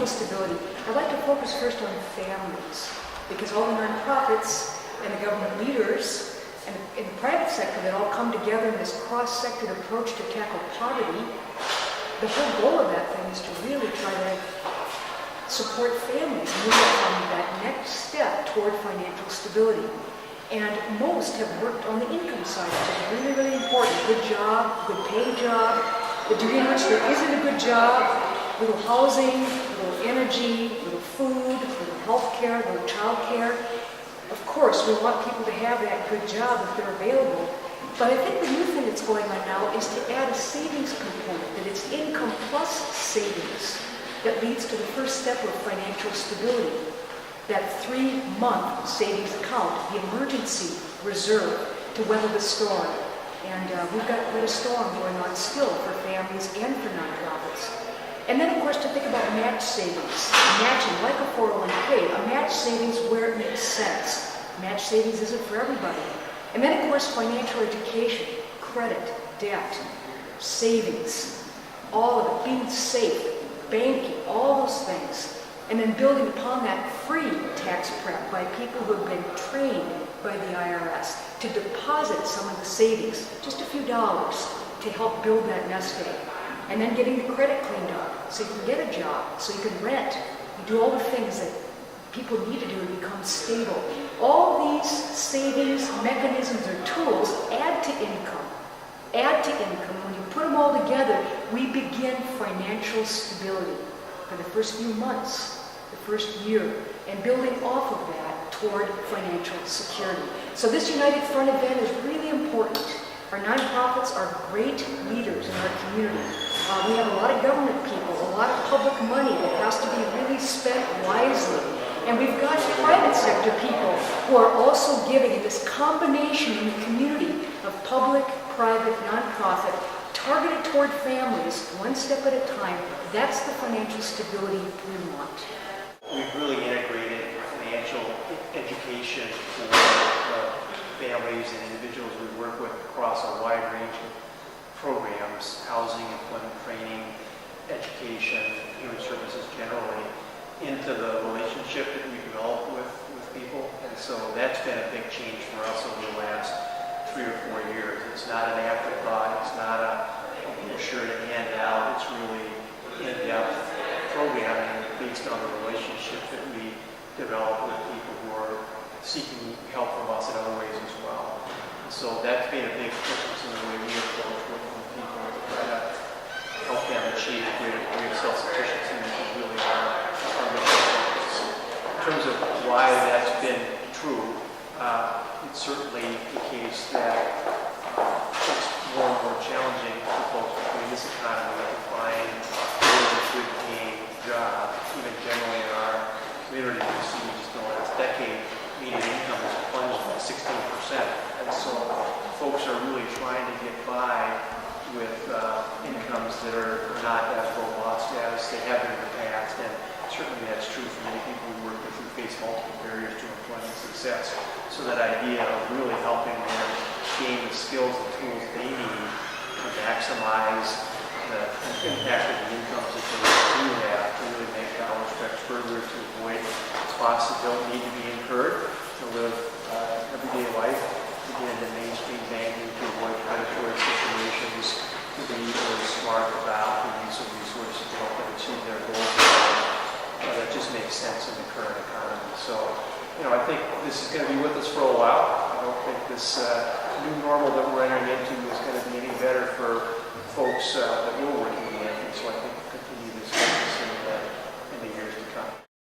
financial stability, I'd like to focus first on families, because all the nonprofits and the government leaders and in the private sector that all come together in this cross-sectored approach to tackle poverty, the whole goal of that thing is to really try to support families moving from that next step toward financial stability. And most have worked on the income side, which is really, really important. Good job, good paying job, the degree in which there isn't a good job, little housing, little energy, little food, little health care, little child care. Of course, we want people to have that good job if they're available. But I think the new thing that's going on now is to add a savings component, that it's income plus savings that leads to the first step of financial stability. That 3-month savings account, the emergency reserve to weather the storm. And we've got quite a storm going on still for families and for nonprofits. And then, of course, to think about match savings. Matching, like a 401k, a match savings where it makes sense. Match savings isn't for everybody. And then, of course, financial education, credit, debt, savings, all of it, being safe, banking, all those things. And then building upon that free tax prep by people who have been trained by the IRS to deposit some of the savings, just a few dollars, to help build that nest egg. And then getting the credit cleaned up so you can get a job, so you can rent. You do all the things that people need to do to become stable. All these savings mechanisms or tools add to income. Add to income. When you put them all together, we begin financial stability for the first few months, the first year, and building off of that toward financial security. So this United Front event is really important. Our nonprofits are great leaders in our community. We have a lot of government people, a lot of public money that has to be really spent wisely. And we've got private sector people who are also giving in this combination in the community of public, private, nonprofit, targeted toward families, one step at a time. That's the financial stability we want. We've really integrated financial education for families and individuals we work with across a wide range of programs: housing, employment training, education, human services generally, into the relationship that we develop with people. And so that's been a big change for us over the last 3 or 4 years. It's not an afterthought. It's not a brochure to hand out. It's really in-depth programming based on the relationship that we develop with people who are seeking help from us in other ways as well. So that's been a big difference in the way we approach working with people to try to help them achieve a greater degree of self-sufficiency, which is really our mission focus. In terms of why that's been true, it's certainly the case that it's more and more challenging for folks in this economy to find a good paying job. Even generally in our community, we've seen just in the last decade, median income has plunged by 16%. And so folks are really trying to get by with incomes that are not as robust as they have been in the past. And certainly that's true for many people we work with who face multiple barriers to employment success. So that idea of really helping them gain the skills and tools they need to maximize the impact of the incomes that they do have to really make dollars stretch further, to avoid costs that don't need to be incurred, to live everyday life, to get into mainstream banking, to avoid predatory situations, to be really smart about the use of resources to help them achieve their goals. That just makes sense in the current economy. So, I think this is going to be with us for a while. I don't think this new normal that we're entering into is going to be any better for folks that we're